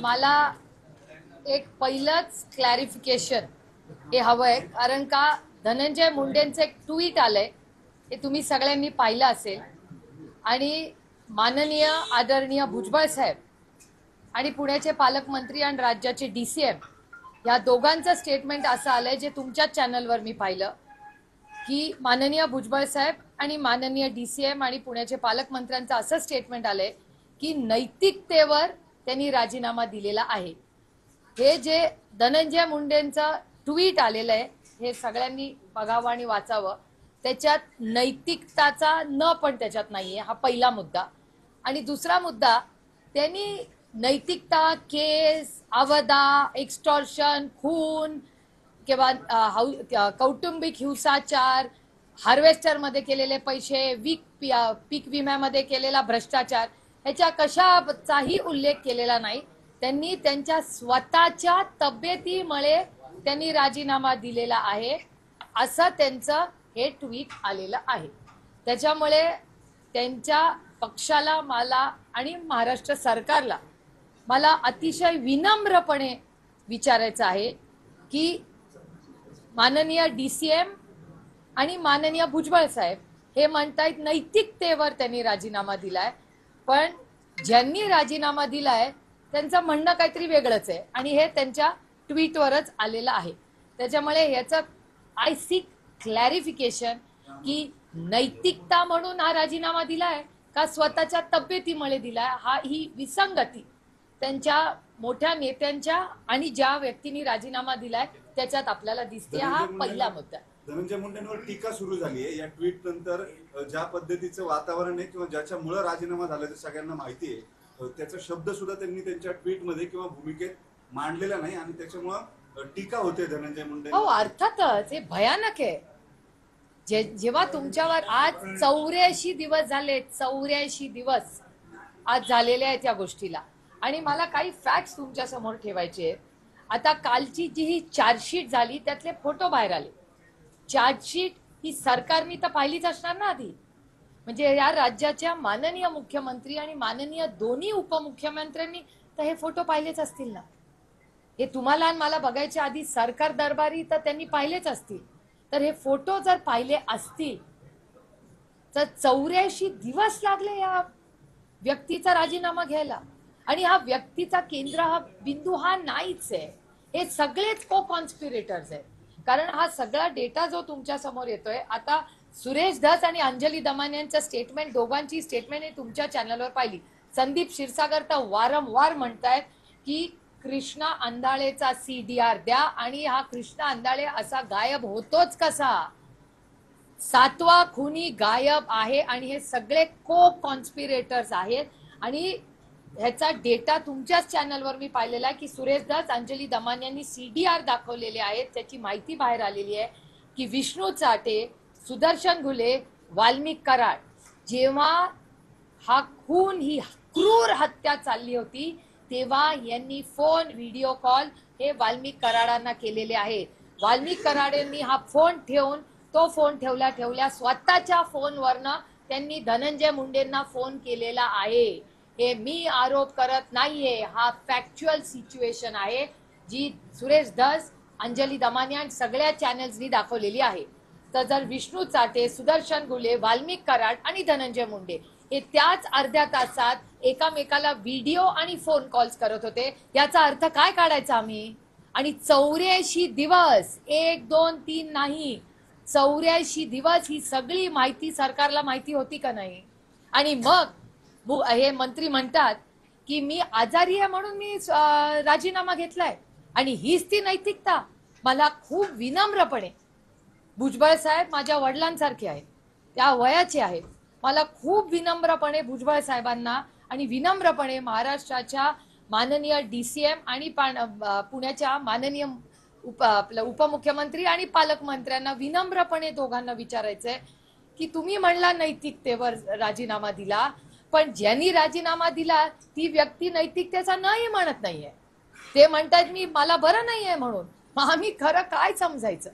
मला एक पहिलंच क्लॅरिफिकेशन हे हवंय, कारण का धनंजय मुंडेंचं एक ट्विट आलंय, हे तुम्ही सगळ्यांनी पाहिलं असेल. आणि माननीय आदरणीय भुजबळ साहेब आणि पुण्याचे पालकमंत्री आणि राज्याचे DCM या दोघांचं स्टेटमेंट असं आलंय, जे तुमच्याच चॅनलवर मी पाहिलं, की माननीय भुजबळ साहेब आणि माननीय DCM आणि पुण्याचे पालकमंत्र्यांचं असं स्टेटमेंट आलंय की नैतिकतेवर त्यांनी राजीनामा दिलेला आहे. हे जे धनंजय मुंडेंचं ट्विट आलेलं आहे हे सगळ्यांनी बघावं आणि वाचावं. त्याच्यात नैतिकताचा न पण त्याच्यात नाहीये, हा पहिला मुद्दा. आणि दुसरा मुद्दा, त्यांनी नैतिकता, केस, अवधा, एक्स्टॉर्शन, खून किंवा कौटुंबिक हिंसाचार, हार्वेस्टरमध्ये केलेले पैसे, पीक विम्यामध्ये केलेला भ्रष्टाचार, ह्याच्या कशाचाही उल्लेख केलेला नाही. त्यांनी त्यांच्या स्वतःच्या तब्येतीमुळे त्यांनी राजीनामा दिलेला आहे, असं त्यांचं हे ट्विट आलेलं आहे. त्याच्यामुळे त्यांच्या पक्षाला, मला आणि महाराष्ट्र सरकारला मला अतिशय विनम्रपणे विचारायचं आहे की माननीय DCM आणि माननीय भुजबळ साहेब हे म्हणतायत नैतिकतेवर त्यांनी राजीनामा दिलाय, पण ज्यांनी राजीनामा दिलाय त्यांचं म्हणणं काहीतरी वेगळंच आहे आणि हे त्यांच्या ट्विटवरच आलेलं आहे. त्याच्यामुळे याचं आय सीक क्लॅरिफिकेशन की नैतिकता म्हणून हा राजीनामा दिलाय का स्वतःच्या तब्येतीमुळे दिलाय. ही विसंगती त्यांच्या मोठ्या नेत्यांच्या आणि ज्या व्यक्तींनी राजीनामा दिलाय त्याच्यात आपल्याला दिसते. हा पहिला मुद्दा. धनंजय मुंडेंवर टीका सुरू झाली आहे या ट्विट नंतर. ज्या पद्धतीचं वातावरण आहे किंवा ज्याच्यामुळे राजीनामा झाला ते सगळ्यांना माहिती आहे, त्याचा शब्द सुद्धा त्यांनी त्यांच्या ट्विट मध्ये किंवा भूमिकेत मांडलेला नाही आणि त्याच्यामुळे टीका होते धनंजय मुंडे. हो, अर्थातच हे भयानक आहे. जेव्हा तुमच्यावर आज 84 दिवस झाले, 84 दिवस आज झालेले आहेत या गोष्टीला. आणि मला काही फॅक्ट्स तुमच्या समोर ठेवायचे आहेत. आता कालची जी ही चार्जशीट झाली त्यातले फोटो बाहेर आले. चार्जशीट ही सरकारने तर पाहिलीच असणार ना आधी. म्हणजे या राज्याच्या माननीय मुख्यमंत्री आणि माननीय दोन्ही उपमुख्यमंत्र्यांनी तर हे फोटो पाहिलेच असतील ना. हे तुम्हाला आणि मला बघायच्या आधी सरकार दरबारी तर त्यांनी पाहिलेच असतील. तर हे फोटो जर पाहिले असतील तर 84 दिवस लागले या व्यक्तीचा राजीनामा घ्यायला. आणि हा व्यक्तीचा केंद्र हा बिंदू हा नाहीच आहे. हे सगळेच को कॉन्स्पिरेटर्स आहेत. कारण हा सगळा डेटा जो तुमच्या समोर येतोय, आता सुरेश धस आणि अंजली दमानिया यांचं स्टेटमेंट, दोघांची स्टेटमेंट हे तुमच्या चॅनलवर पाहिली. संदीप क्षीरसागर तर वारंवार म्हणतायत की कृष्णा अंधाळेचा CDR द्या. आणि हा कृष्णा अंधाळे असा गायब होतोच कसा? 7वा खुनी गायब आहे आणि हे सगळे को कॉन्स्पिरेटर्स आहेत. आणि ह्याचा डेटा तुमच्याच चॅनलवर मी पाहिलेला आहे की सुरेश दास, अंजली दमानिया यांनी CDR दाखवलेले आहेत. त्याची माहिती बाहेर आलेली आहे की विष्णू चाटे, सुदर्शन घुले, वाल्मिक कराड, जेव्हा हा खून, ही क्रूर हत्या चालली होती तेव्हा यांनी फोन, व्हिडिओ कॉल हे वाल्मिक कराडांना केलेले आहेत. वाल्मिक कराड यांनी हा फोन ठेवून, तो फोन ठेवल्या स्वतःच्या फोनवरनं त्यांनी धनंजय मुंडेंना फोन केलेला आहे. हे मी आरोप करत नाहीये, हा फॅक्च्युअल सिच्युएशन आहे जी सुरेश धस, अंजली दमानिया आणि सगळ्या चॅनल्सनी दाखवलेली आहे. तर जर विष्णू चाटे, सुदर्शन घुले, वाल्मिक कराड आणि धनंजय मुंडे हे त्याच अर्ध्या तासात एकामेकाला व्हिडिओ आणि फोन कॉल्स करत होते, याचा अर्थ काय काढायचा आम्ही? आणि 84 दिवस, 1, 2, 3 नाही, 84 दिवस ही सगळी माहिती सरकारला माहिती होती का नाही? आणि मग हे मंत्री म्हणतात की मी आजारी आहे म्हणून मी राजीनामा घेतलाय. आणि हीच ती नैतिकता? मला खूप विनम्रपणे, भुजबळ साहेब माझ्या वडिलांसारखे आहेत, त्या वयाचे आहेत, मला खूप विनम्रपणे भुजबळ साहेबांना आणि विनम्रपणे महाराष्ट्राच्या माननीय DCM आणि पुण्याच्या माननीय उपमुख्यमंत्री आणि पालकमंत्र्यांना विनम्रपणे दोघांना विचारायचंय की तुम्ही म्हणला नैतिकतेवर राजीनामा दिला, पण ज्यांनी राजीनामा दिला ती व्यक्ती नैतिकतेचा नाही म्हणत नाहीये. ते म्हणतात मी, मला बरं नाहीये म्हणून. मग आम्ही खरं काय समजायचं?